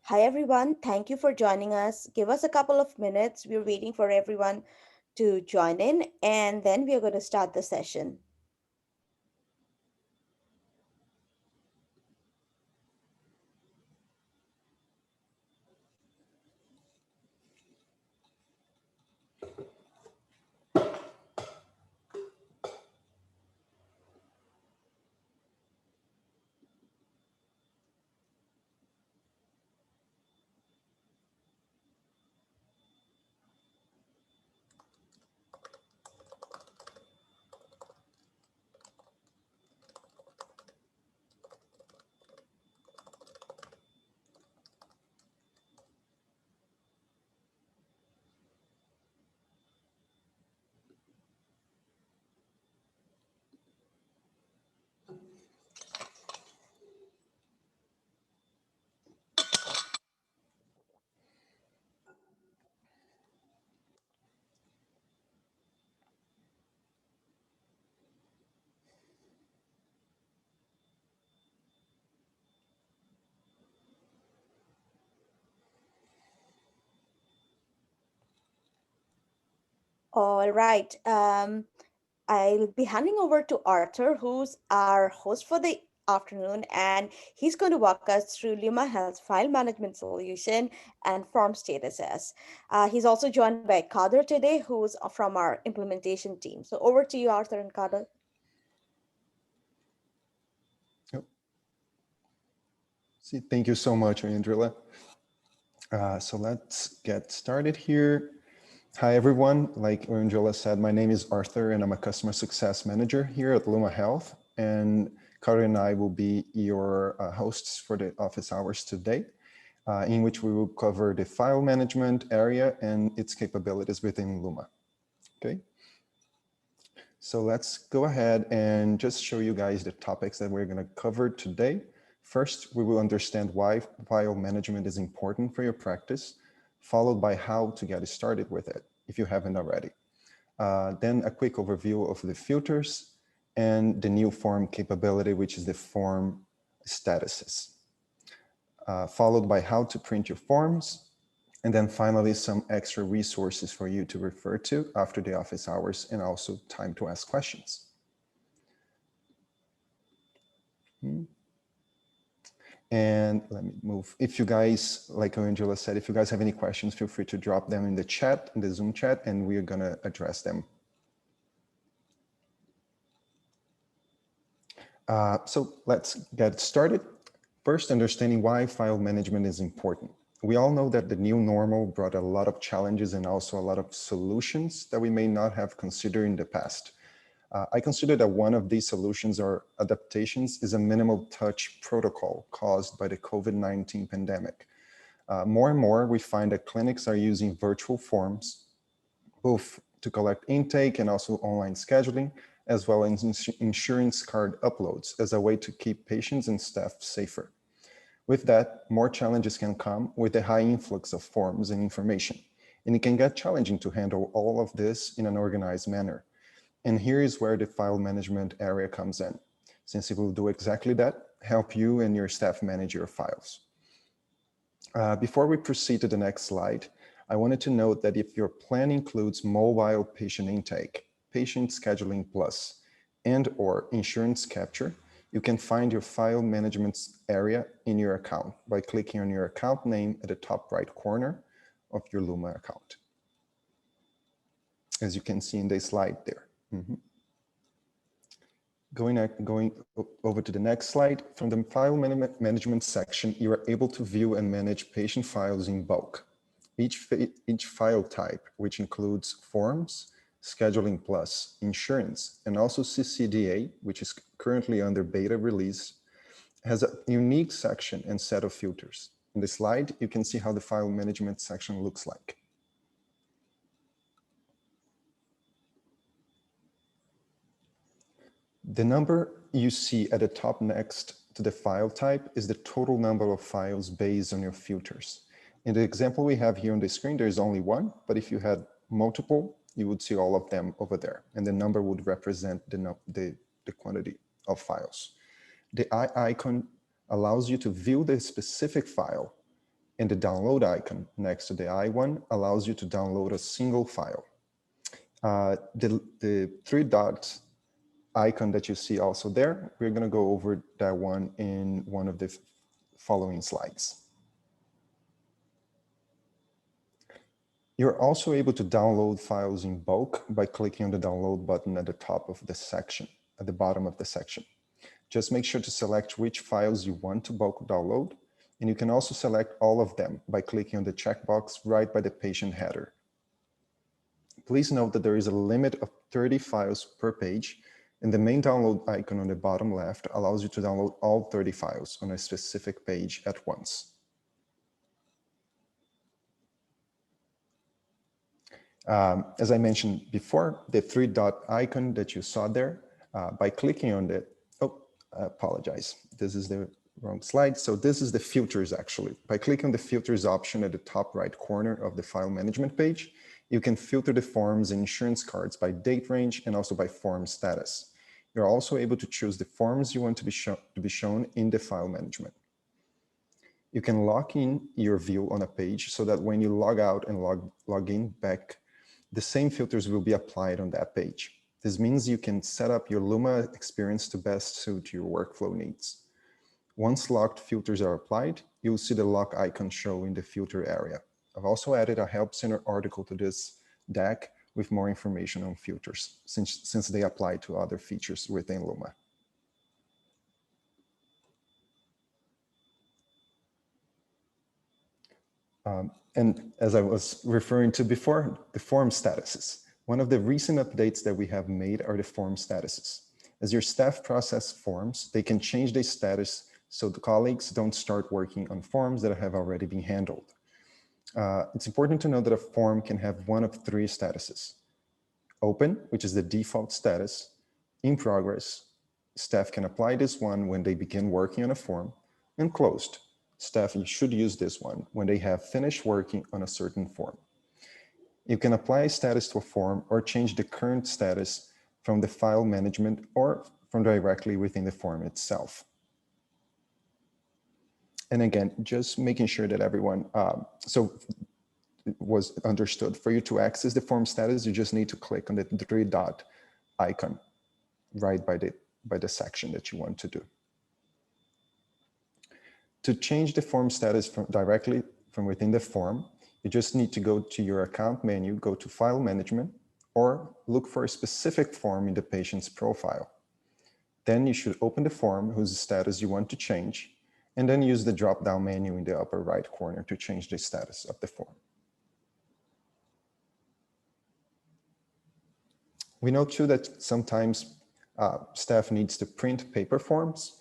Hi, everyone. Thank you for joining us. Give us a couple of minutes. We're waiting for everyone to join in, and then we are going to start the session. All right. I'll be handing over to Arthur, who's our host for the afternoon, and he's going to walk us through Luma Health's file management solution and form statuses. He's also joined by Kader today, who's from our implementation team. So over to you, Arthur and Kader. Yep. Thank you so much, Andrilla. So let's get started here. Hi, everyone. Like Angela said, my name is Arthur, and I'm a customer success manager here at Luma Health. And Carter and I will be your hosts for the office hours today, in which we will cover the file management area and its capabilities within Luma. Okay. So let's go ahead and just show you guys the topics that we're going to cover today. First, we will understand why file management is important for your practice, followed by how to get started with it, if you haven't already. Then a quick overview of the filters and the new form capability, which is the form statuses, followed by how to print your forms, and then finally, some extra resources for you to refer to after the office hours and also time to ask questions. And let me move. If you guys, like Angela said, if you guys have any questions, feel free to drop them in the chat, in the Zoom chat, and we are going to address them. So let's get started. First, understanding why file management is important. We all know that the new normal brought a lot of challenges and also a lot of solutions that we may not have considered in the past. I consider that one of these solutions or adaptations is a minimal touch protocol caused by the COVID-19 pandemic. More and more, we find that clinics are using virtual forms, both to collect intake and also online scheduling, as well as insurance card uploads as a way to keep patients and staff safer. With that, more challenges can come with a high influx of forms and information, and it can get challenging to handle all of this in an organized manner. And here is where the file management area comes in, since it will do exactly that, help you and your staff manage your files. Before we proceed to the next slide, I wanted to note that if your plan includes mobile patient intake, patient scheduling plus, and or insurance capture, you can find your file management area in your account by clicking on your account name at the top right corner of your Luma account, as you can see in the slide there. Going over to the next slide, from the file management section, you are able to view and manage patient files in bulk. Each file type, which includes forms, scheduling plus, insurance, and also CCDA, which is currently under beta release, has a unique section and set of filters. In the slide, you can see how the file management section looks like. The number you see at the top next to the file type is the total number of files based on your filters. In the example we have here on the screen, there's only one, but if you had multiple, you would see all of them over there, and the number would represent the quantity of files. The eye icon allows you to view the specific file And the download icon next to the I1 allows you to download a single file. The three dots icon that you see also there, we're going to go over that one in one of the following slides. You're also able to download files in bulk by clicking on the download button at the top of the section, at the bottom of the section. Just make sure to select which files you want to bulk download, and you can also select all of them by clicking on the checkbox right by the patient header. Please note that there is a limit of 30 files per page, and the main download icon on the bottom left allows you to download all 30 files on a specific page at once. As I mentioned before, the three dot icon that you saw there, by clicking on it, oh, I apologize, this is the wrong slide. So this is the filters actually. By clicking on the filters option at the top right corner of the file management page, you can filter the forms and insurance cards by date range and also by form status. You're also able to choose the forms you want to be shown in the file management. You can lock in your view on a page so that when you log out and log in back, the same filters will be applied on that page. This means you can set up your Luma experience to best suit your workflow needs. Once locked filters are applied, you'll see the lock icon show in the filter area. I've also added a Help Center article to this deck with more information on filters, since they apply to other features within Luma. And as I was referring to before, the form statuses. One of the recent updates that we have made are the form statuses. As your staff process forms, they can change their status so the colleagues don't start working on forms that have already been handled. It's important to know that a form can have one of three statuses. Open, which is the default status. In progress, staff can apply this one when they begin working on a form. And closed, staff should use this one when they have finished working on a certain form. You can apply a status to a form or change the current status from the file management or from directly within the form itself. And again, just making sure that everyone, so it was understood. For you to access the form status, you just need to click on the three dot icon right by the section that you want to do. To change the form status directly from within the form, you just need to go to your account menu, go to File Management, or look for a specific form in the patient's profile. Then you should open the form whose status you want to change, and then use the drop-down menu in the upper right corner to change the status of the form. We know too that sometimes staff needs to print paper forms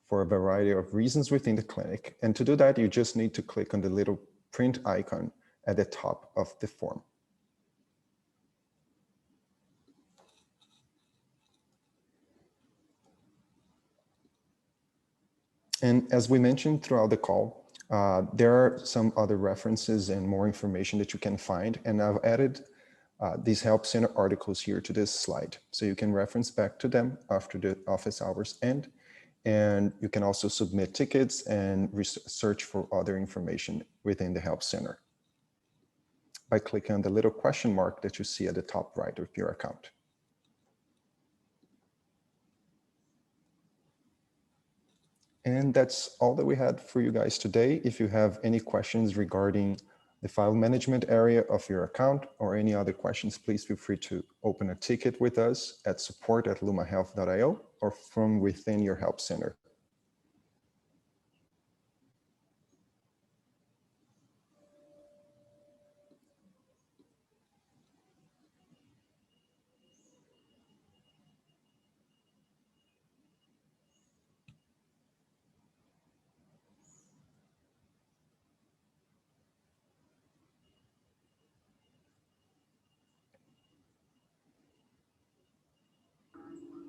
for a variety of reasons within the clinic. And to do that, you just need to click on the little print icon at the top of the form. And as we mentioned throughout the call, there are some other references and more information that you can find. And I've added these Help Center articles here to this slide. So you can reference back to them after the office hours end. And you can also submit tickets and search for other information within the Help Center by clicking on the little question mark that you see at the top right of your account. And that's all that we had for you guys today. If you have any questions regarding the file management area of your account or any other questions, please feel free to open a ticket with us at support@lumahealth.io or from within your Help Center.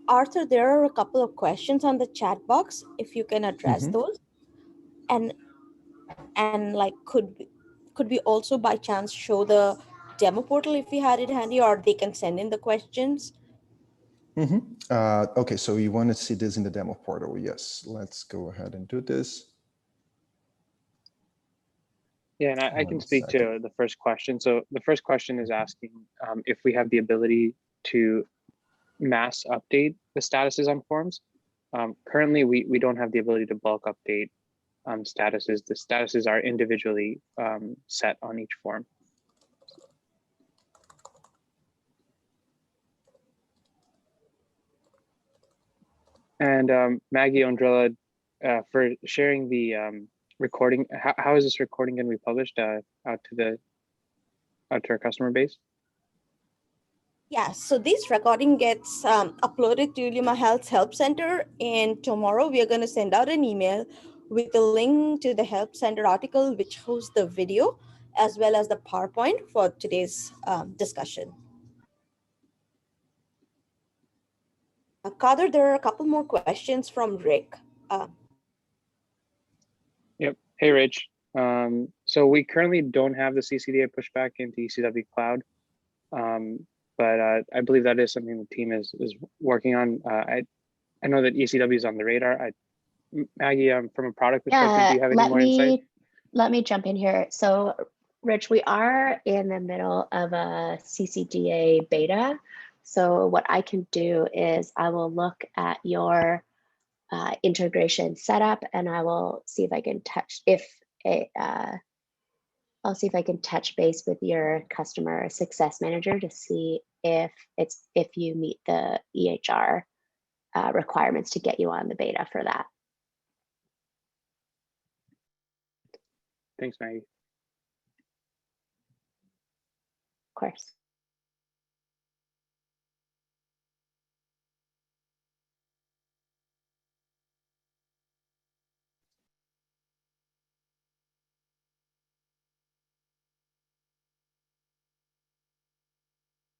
Arthur, there are a couple of questions on the chat box, if you can address those. And like could we also by chance show the demo portal if we had it handy, or they can send in the questions? Okay, so you want to see this in the demo portal? Yes, let's go ahead and do this. Yeah, and I can One speak second. to the first question. So the first question is asking if we have the ability to mass update the statuses on forms. Currently, we don't have the ability to bulk update statuses. The statuses are individually set on each form. And Maggie Ondrella, for sharing the recording. How is this recording going to be published out to our customer base? Yeah, so this recording gets uploaded to Luma Health's Help Center, and tomorrow we are going to send out an email with a link to the Help Center article, which hosts the video as well as the PowerPoint for today's discussion. Kader, there are a couple more questions from Rick. Yep. Hey, Rich. So we currently don't have the CCDA pushback into ECW Cloud, but I believe that is something the team is working on. I know that ECW is on the radar. Maggie, from a product perspective, do you have any more insight? Let me jump in here. So, Rich, we are in the middle of a CCDA beta. So what I can do is I will look at your integration setup, and I will see if I can I'll see if I can touch base with your customer success manager to see if you meet the EHR requirements to get you on the beta for that. Thanks, Maggie. Of course.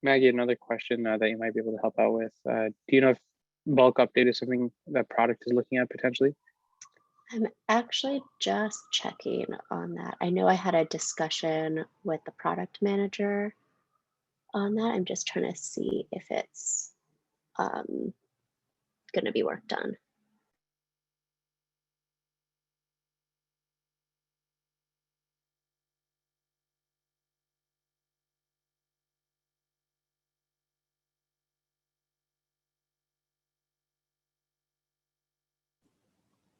Maggie, another question that you might be able to help out with. Do you know if bulk update is something that product is looking at potentially? I'm actually just checking on that. I know I had a discussion with the product manager on that. I'm just trying to see if it's going to be worked on.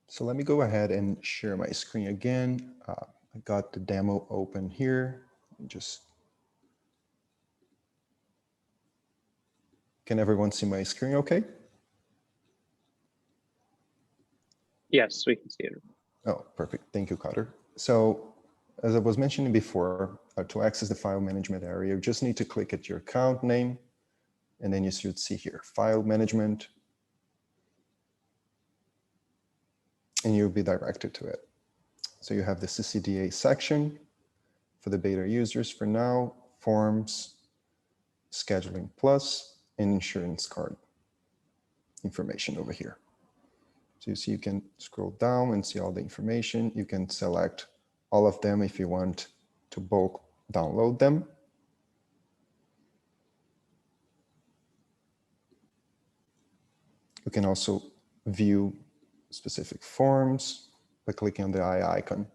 So let me go ahead and share my screen again. I got the demo open here. Can everyone see my screen okay? Yes, we can see it. Oh, perfect. Thank you, Carter. So as I was mentioning before, to access the file management area, you just need to click at your account name, and then you should see here, file management, and you'll be directed to it. So you have the CCDA section for the beta users for now, forms, scheduling plus, and insurance card information over here. So you see, you can scroll down and see all the information. You can select all of them if you want to bulk download them. You can also view specific forms by clicking on the eye icon.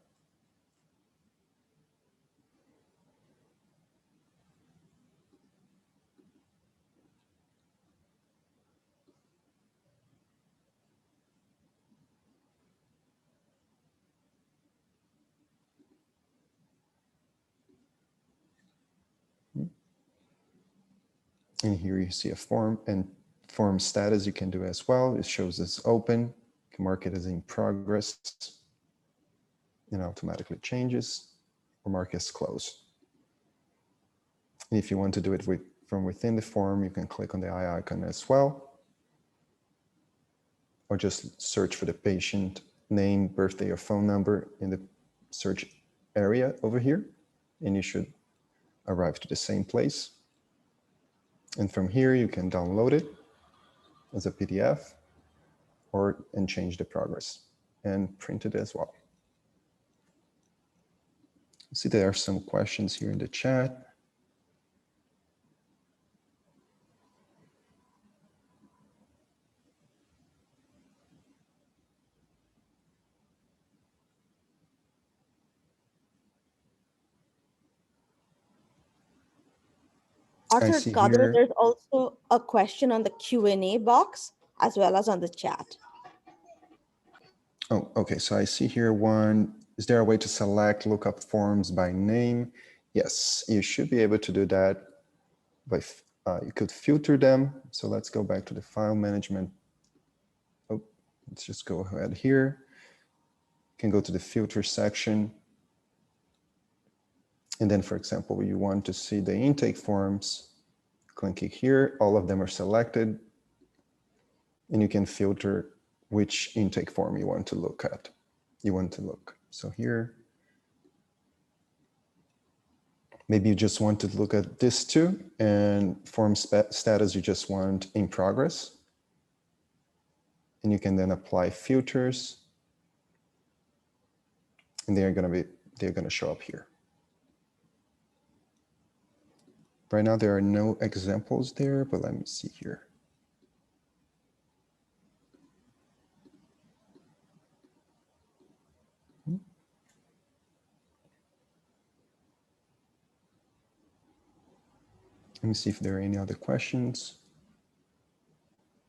And here you see a form, and form status you can do as well. It shows it's open, you can mark it as in progress, and automatically changes, or mark as closed. And if you want to do it from within the form, you can click on the eye icon as well, or just search for the patient name, birthday, or phone number in the search area over here, and you should arrive to the same place. And from here, you can download it as a PDF and change the progress and print it as well. See, there are some questions here in the chat. I Arthur, see Kader, here. there's also a question on the Q&A box as well as on the chat. Oh, okay. So I see here one. Is there a way to select lookup forms by name? Yes, you should be able to do that. You could filter them. So let's go back to the file management. Oh, let's just go ahead here. You can go to the filter section. And then, for example, you want to see the intake forms, click here. All of them are selected. And you can filter which intake form you want to look at. So here, maybe you just want to look at this too, and form status you just want in progress. And you can then apply filters, and they're gonna show up here. Right now there are no examples there, but let me see here. Let me see if there are any other questions.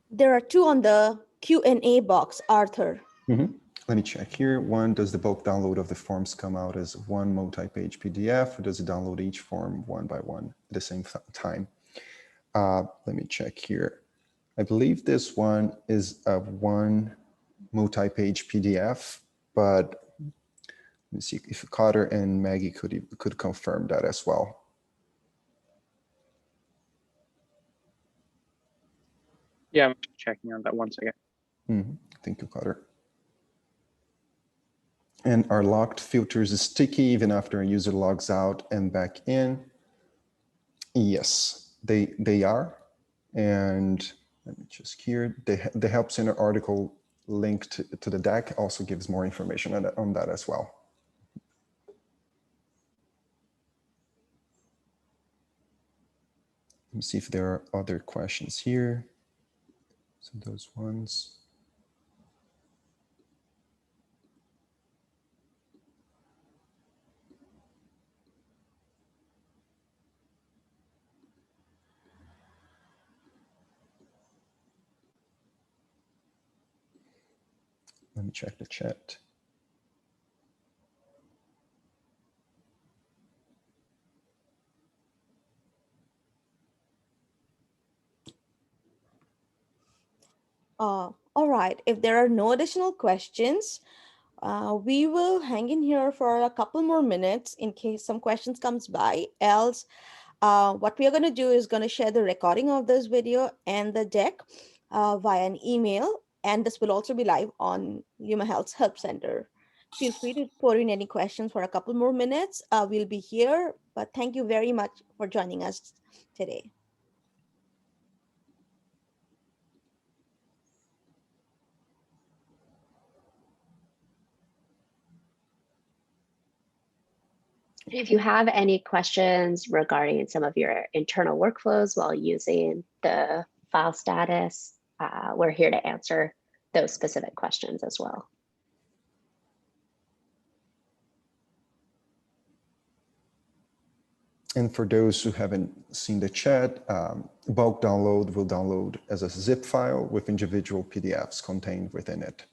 There are two on the Q&A box, Arthur. Let me check here. One, does the bulk download of the forms come out as one multi-page PDF, or does it download each form one by one at the same time? Let me check here. I believe this one is a one multi-page PDF, but let me see if Cotter and Maggie could confirm that as well. Yeah, I'm checking on that 1 second. Thank you, Cotter. And are locked filters sticky even after a user logs out and back in? Yes, they are. And let me just here, the Help Center article linked to the deck also gives more information on that as well. Let me see if there are other questions here. So those ones. Let me check the chat. All right, if there are no additional questions, we will hang in here for a couple more minutes in case some questions comes by. Else, what we are going to do is going to share the recording of this video and the deck via an email, and this will also be live on Luma Health's Help Center. Feel free to pour in any questions for a couple more minutes. We'll be here, but thank you very much for joining us today. If you have any questions regarding some of your internal workflows while using the file status, we're here to answer those specific questions as well. And for those who haven't seen the chat, bulk download will download as a zip file with individual PDFs contained within it.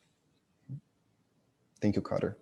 Thank you, Cotter.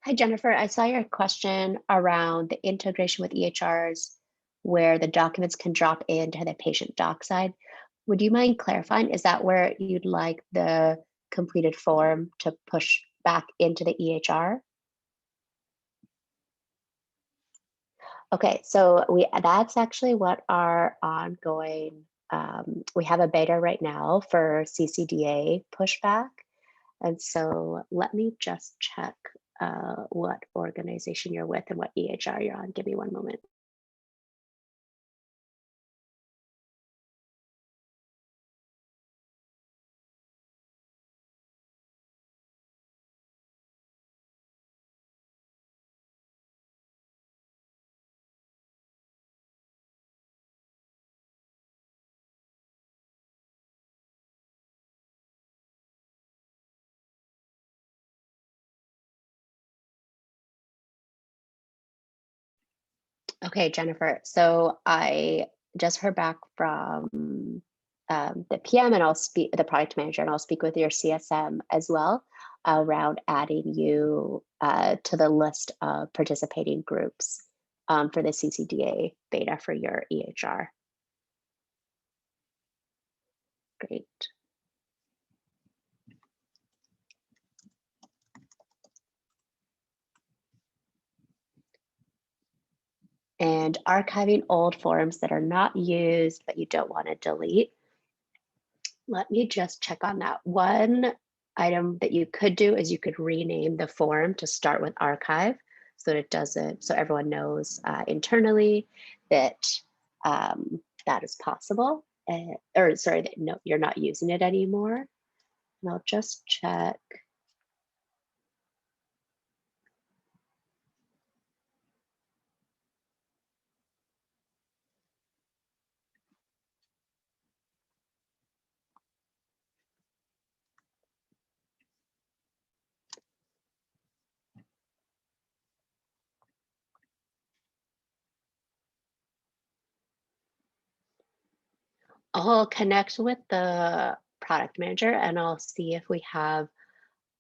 Hi, Jennifer. I saw your question around the integration with EHRs where the documents can drop into the patient doc side. Would you mind clarifying, is that where you'd like the completed form to push back into the EHR? Okay, so that's actually what our ongoing, we have a beta right now for CCDA pushback. And so let me just check what organization you're with and what EHR you're on. Give me one moment. Okay, Jennifer. So I just heard back from the PM, and I'll speak the product manager, and I'll speak with your CSM as well around adding you to the list of participating groups for the CCDA beta for your EHR. Great. And archiving old forms that are not used but you don't want to delete. Let me just check on that. One item that you could do is you could rename the form to start with archive so that it doesn't, so everyone knows internally that that is possible. Or sorry, that no, you're not using it anymore. And I'll just check. I'll connect with the product manager and I'll see if we have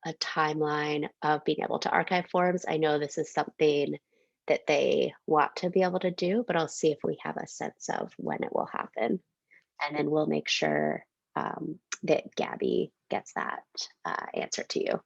a timeline of being able to archive forms. I know this is something that they want to be able to do, but I'll see if we have a sense of when it will happen. And then we'll make sure that Gabby gets that answer to you.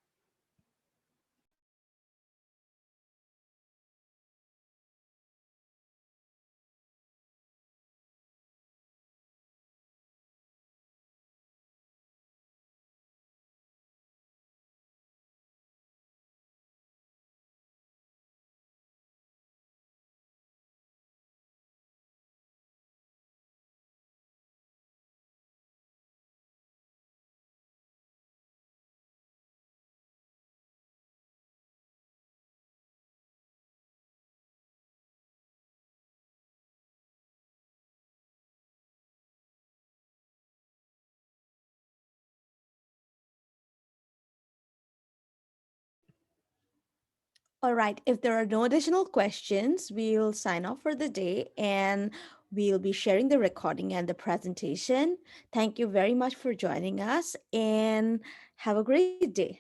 All right. If there are no additional questions, we'll sign off for the day and we'll be sharing the recording and the presentation. Thank you very much for joining us and have a great day.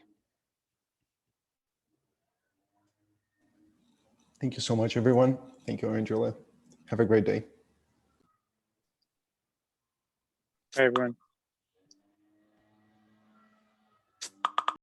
Thank you so much, everyone. Thank you, Angela. Have a great day. Bye, everyone.